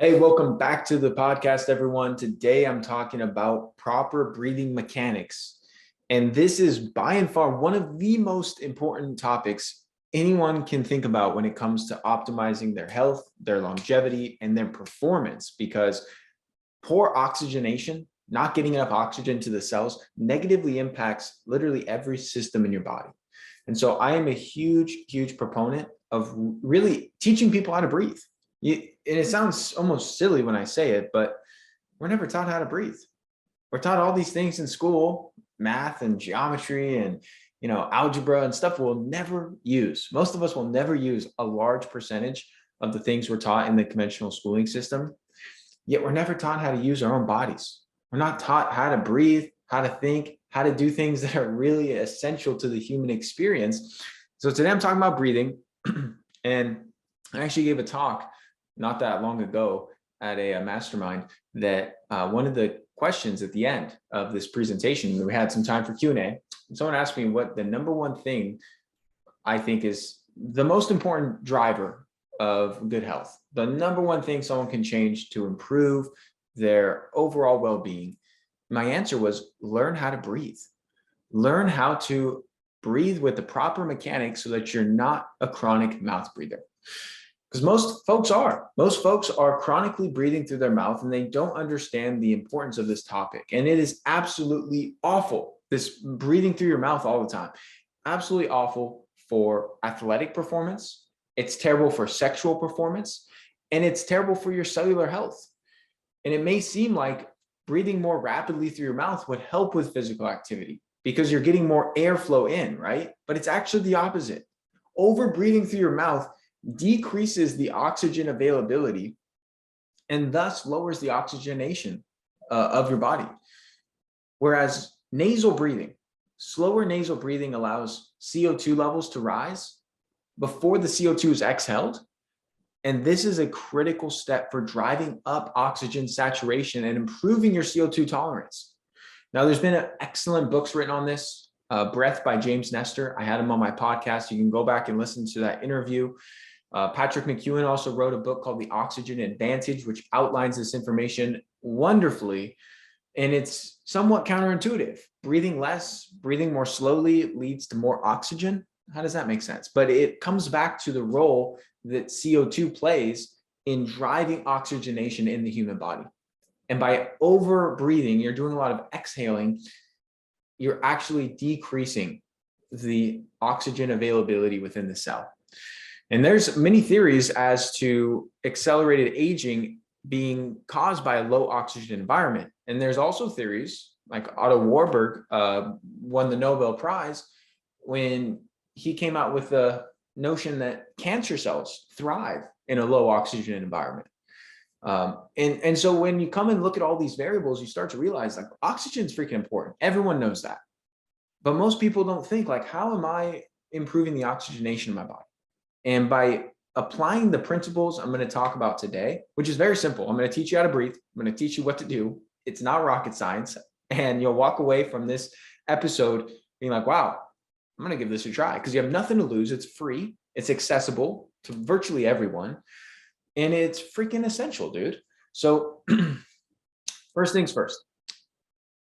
Hey, welcome back to the podcast, everyone. Today I'm talking about proper breathing mechanics. And this is by and far one of the most important topics anyone can think about when it comes to optimizing their health, their longevity, and their performance, because poor oxygenation, not getting enough oxygen to the cells, negatively impacts literally every system in your body. And so I am a huge proponent of really teaching people how to breathe. And it sounds almost silly when I say it, but we're never taught how to breathe. We're taught all these things in school, math and geometry and algebra and stuff we'll never use. Most of us will never use a large percentage of the things we're taught in the conventional schooling system. Yet we're never taught how to use our own bodies. We're not taught how to breathe, how to think, how to do things that are really essential to the human experience. So today I'm talking about breathing. And I actually gave a talk not that long ago at a mastermind that one of the questions at the end of this presentation, we had some time for Q&A. Someone asked me what the number one thing I think is the most important driver of good health, the number one thing someone can change to improve their overall well-being. My answer was learn how to breathe. Learn how to breathe with the proper mechanics so that you're not a chronic mouth breather. Because most folks are chronically breathing through their mouth and they don't understand the importance of this topic. And it is absolutely awful, this breathing through your mouth all the time. Absolutely awful for athletic performance. It's terrible for sexual performance, and it's terrible for your cellular health. And it may seem like breathing more rapidly through your mouth would help with physical activity because you're getting more airflow in, right? But it's actually the opposite. Over breathing through your mouth decreases the oxygen availability and thus lowers the oxygenation of your body. Whereas nasal breathing, slower nasal breathing allows CO2 levels to rise before the CO2 is exhaled. And this is a critical step for driving up oxygen saturation and improving your CO2 tolerance. Now, there's been excellent books written on this. Breath by James Nestor. I had him on my podcast. You can go back and listen to that interview. Patrick McEwen also wrote a book called The Oxygen Advantage, which outlines this information wonderfully. And it's somewhat counterintuitive. Breathing less, breathing more slowly leads to more oxygen. How does that make sense? But it comes back to the role that CO2 plays in driving oxygenation in the human body. And by over breathing, you're doing a lot of exhaling, you're actually decreasing the oxygen availability within the cell. And there's many theories as to accelerated aging being caused by a low oxygen environment. And there's also theories like Otto Warburg won the Nobel Prize when he came out with the notion that cancer cells thrive in a low oxygen environment. And so when you come and look at all these variables, you start to realize like oxygen is freaking important. Everyone knows that. But most people don't think like, how am I improving the oxygenation of my body? And by applying the principles I'm going to talk about today, which is very simple. I'm going to teach you how to breathe. I'm going to teach you what to do. It's not rocket science. And you'll walk away from this episode being like, wow, I'm going to give this a try because you have nothing to lose. It's free. It's accessible to virtually everyone. And it's freaking essential, dude. So first things first,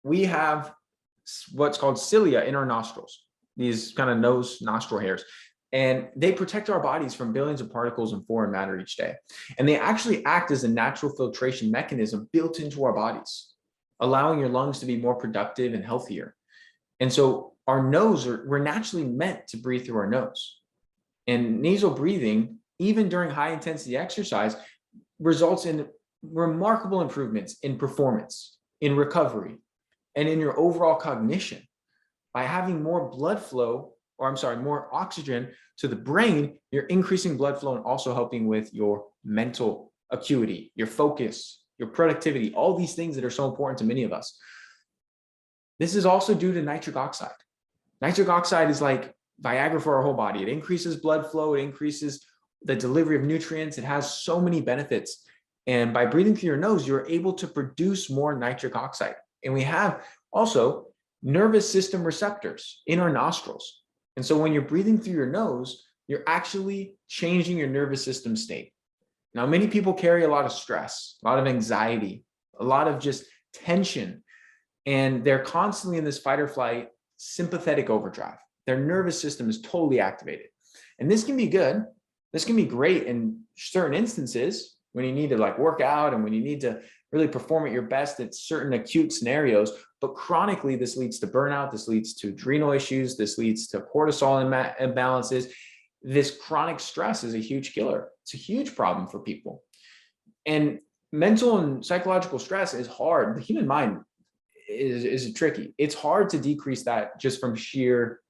we have what's called cilia in our nostrils, these kind of nose nostril hairs. And they protect our bodies from billions of particles and foreign matter each day. And they actually act as a natural filtration mechanism built into our bodies, allowing your lungs to be more productive and healthier. And so our nose, we're naturally meant to breathe through our nose. And nasal breathing, even during high intensity exercise, results in remarkable improvements in performance, in recovery, and in your overall cognition. By having more blood flow, more oxygen to the brain, you're increasing blood flow and also helping with your mental acuity, your focus, your productivity, all these things that are so important to many of us. This is also due to nitric oxide. Nitric oxide is like Viagra for our whole body. It increases blood flow. It increases the delivery of nutrients. It has so many benefits. And by breathing through your nose, you're able to produce more nitric oxide. And we have also nervous system receptors in our nostrils. And so when you're breathing through your nose, you're actually changing your nervous system state. Now, many people carry a lot of stress, a lot of anxiety, a lot of just tension, and they're constantly in this fight or flight sympathetic overdrive. Their nervous system is totally activated. And this can be good. This can be great in certain instances when you need to like work out and when you need to really perform at your best at certain acute scenarios. But chronically, this leads to burnout. This leads to adrenal issues. This leads to cortisol imbalances. This chronic stress is a huge killer. It's a huge problem for people. And mental and psychological stress is hard. The human mind is tricky. It's hard to decrease that just from sheer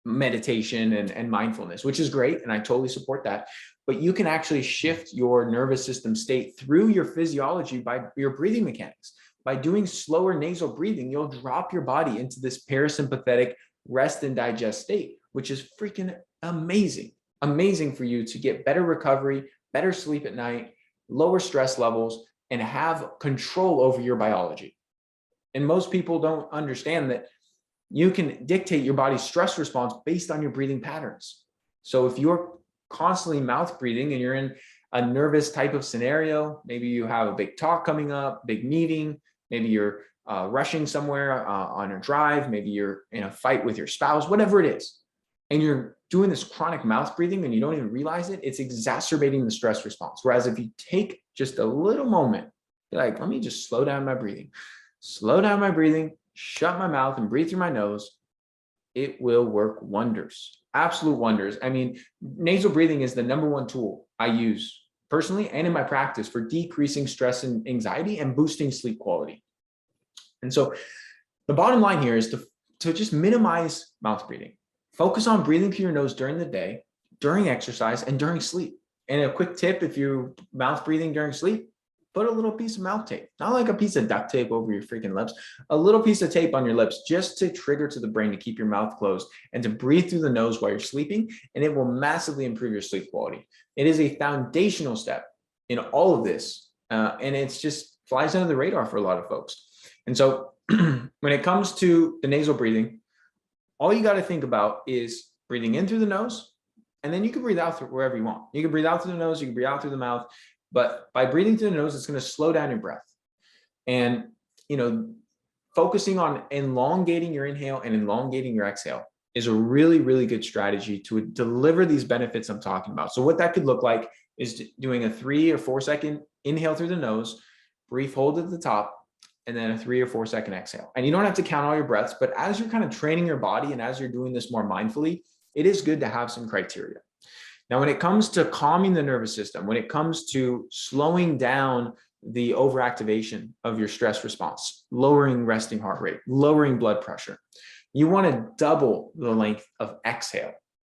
meditation and mindfulness, which is great. And I totally support that. But you can actually shift your nervous system state through your physiology by your breathing mechanics. By doing slower nasal breathing, you'll drop your body into this parasympathetic rest and digest state, which is freaking amazing. Amazing for you to get better recovery, better sleep at night, lower stress levels, and have control over your biology. And most people don't understand that you can dictate your body's stress response based on your breathing patterns. So if you're constantly mouth breathing and you're in a nervous type of scenario, maybe you have a big talk coming up, big meeting, maybe you're rushing somewhere on a drive, maybe you're in a fight with your spouse, whatever it is, and you're doing this chronic mouth breathing and you don't even realize it, it's exacerbating the stress response. Whereas if you take just a little moment, like, let me just slow down my breathing, shut my mouth and breathe through my nose, it will work wonders, absolute wonders. I mean, nasal breathing is the #1 tool I use personally and in my practice for decreasing stress and anxiety and boosting sleep quality. And so the bottom line here is to just minimize mouth breathing. Focus on breathing through your nose during the day, during exercise, and during sleep. And a quick tip, if you're mouth breathing during sleep, put a little piece of mouth tape, not like a piece of duct tape over your freaking lips, a little piece of tape on your lips just to trigger to the brain to keep your mouth closed and to breathe through the nose while you're sleeping, and it will massively improve your sleep quality. It is a foundational step in all of this, and it's just flies under the radar for a lot of folks. And so when it comes to the nasal breathing, all you got to think about is breathing in through the nose, and then you can breathe out through wherever you want. You can breathe out through the nose, you can breathe out through the mouth. But by breathing through the nose, it's going to slow down your breath. And, focusing on elongating your inhale and elongating your exhale is a really, really good strategy to deliver these benefits I'm talking about. So what that could look like is doing a 3 or 4 second inhale through the nose, brief hold at the top, and then a 3 or 4 second exhale. And you don't have to count all your breaths, but as you're kind of training your body and as you're doing this more mindfully, it is good to have some criteria. Now, when it comes to calming the nervous system, when it comes to slowing down the overactivation of your stress response, lowering resting heart rate, lowering blood pressure, you want to double the length of exhale.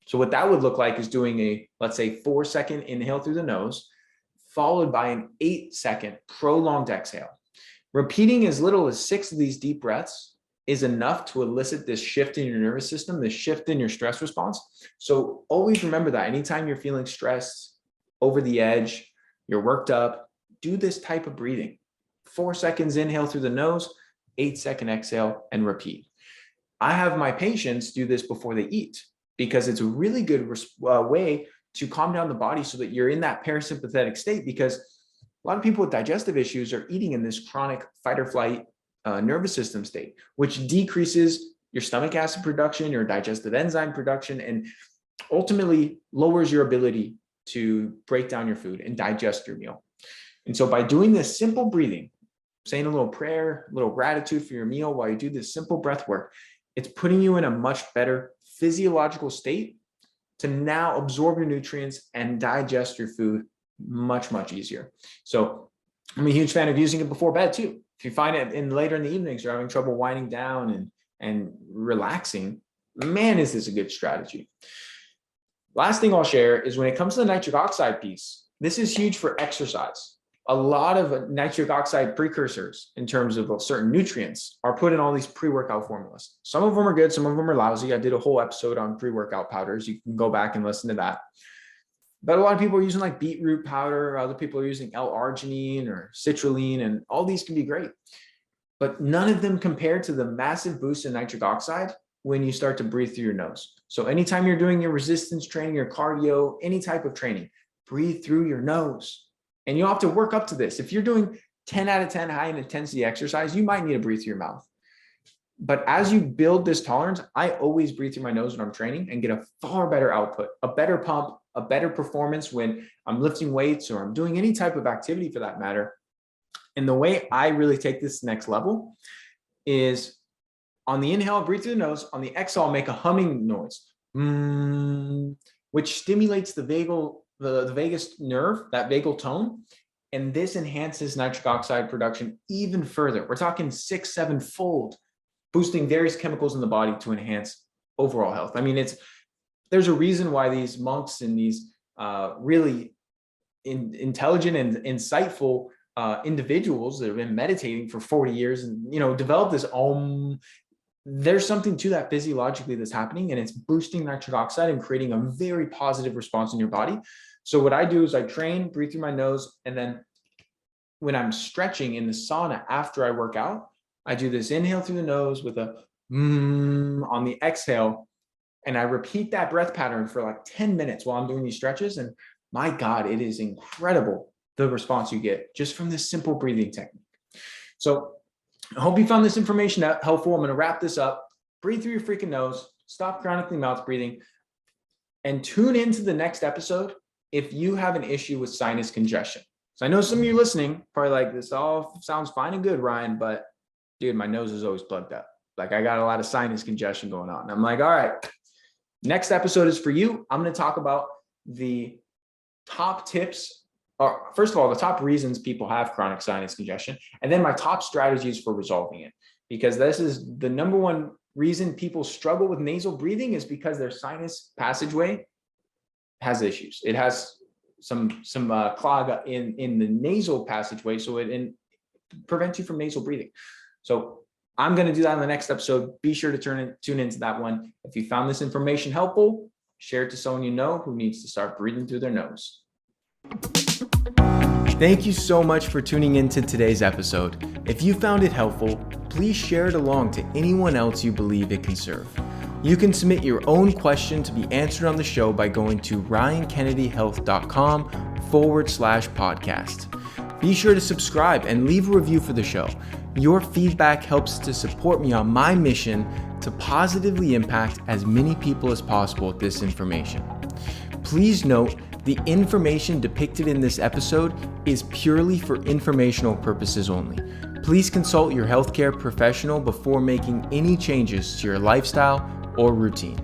So what that would look like is doing let's say 4 second inhale through the nose, followed by an 8 second prolonged exhale. Repeating as little as 6 of these deep breaths is enough to elicit this shift in your nervous system, this shift in your stress response. So always remember that anytime you're feeling stressed, over the edge, you're worked up, do this type of breathing. 4 seconds inhale through the nose, 8 second exhale, and repeat. I have my patients do this before they eat because it's a really good way to calm down the body so that you're in that parasympathetic state, because a lot of people with digestive issues are eating in this chronic fight or flight nervous system state, which decreases your stomach acid production, your digestive enzyme production, and ultimately lowers your ability to break down your food and digest your meal. And so by doing this simple breathing, saying a little prayer, a little gratitude for your meal while you do this simple breath work, it's putting you in a much better physiological state to now absorb your nutrients and digest your food much, much easier. So I'm a huge fan of using it before bed too. If you find it later in the evenings, you're having trouble winding down and relaxing, man, is this a good strategy. Last thing I'll share is when it comes to the nitric oxide piece, this is huge for exercise. A lot of nitric oxide precursors in terms of certain nutrients are put in all these pre-workout formulas. Some of them are good, some of them are lousy. I did a whole episode on pre-workout powders. You can go back and listen to that. But a lot of people are using like beetroot powder. Other people are using L-arginine or citrulline, and all these can be great. But none of them compare to the massive boost in nitric oxide when you start to breathe through your nose. So anytime you're doing your resistance training, your cardio, any type of training, breathe through your nose. And you'll have to work up to this. If you're doing 10 out of 10 high intensity exercise, you might need to breathe through your mouth. But as you build this tolerance, I always breathe through my nose when I'm training and get a far better output, a better pump, a better performance when I'm lifting weights or I'm doing any type of activity for that matter. And the way I really take this next level is on the inhale, breathe through the nose. On the exhale, make a humming noise, which stimulates the vagus nerve, that vagal tone. And this enhances nitric oxide production even further. We're talking 6-7-fold, boosting various chemicals in the body to enhance overall health. I mean, there's a reason why these monks and these really intelligent and insightful individuals that have been meditating for 40 years and, develop this there's something to that physiologically that's happening, and it's boosting nitric oxide and creating a very positive response in your body. So what I do is I train, breathe through my nose, and then when I'm stretching in the sauna after I work out, I do this inhale through the nose with a on the exhale, and I repeat that breath pattern for like 10 minutes while I'm doing these stretches. And my God, it is incredible the response you get just from this simple breathing technique. So I hope you found this information helpful. I'm going to wrap this up. Breathe through your freaking nose, stop chronically mouth breathing, and tune into the next episode if you have an issue with sinus congestion. So I know some of you listening probably like, this all sounds fine and good, Ryan, but dude, my nose is always plugged up. Like I got a lot of sinus congestion going on. And I'm like, all right, next episode is for you. I'm going to talk about the top tips, or first of all, the top reasons people have chronic sinus congestion, and then my top strategies for resolving it. Because this is the number one reason people struggle with nasal breathing, is because their sinus passageway has issues. It has some clog in the nasal passageway, so it prevents you from nasal breathing. So I'm going to do that in the next episode. Be sure to tune into that one. If you found this information helpful, share it to someone you know who needs to start breathing through their nose. Thank you so much for tuning into today's episode. If you found it helpful, please share it along to anyone else you believe it can serve. You can submit your own question to be answered on the show by going to ryankennedyhealth.com/podcast. Be sure to subscribe and leave a review for the show. Your feedback helps to support me on my mission to positively impact as many people as possible with this information. Please note, the information depicted in this episode is purely for informational purposes only. Please consult your healthcare professional before making any changes to your lifestyle or routine.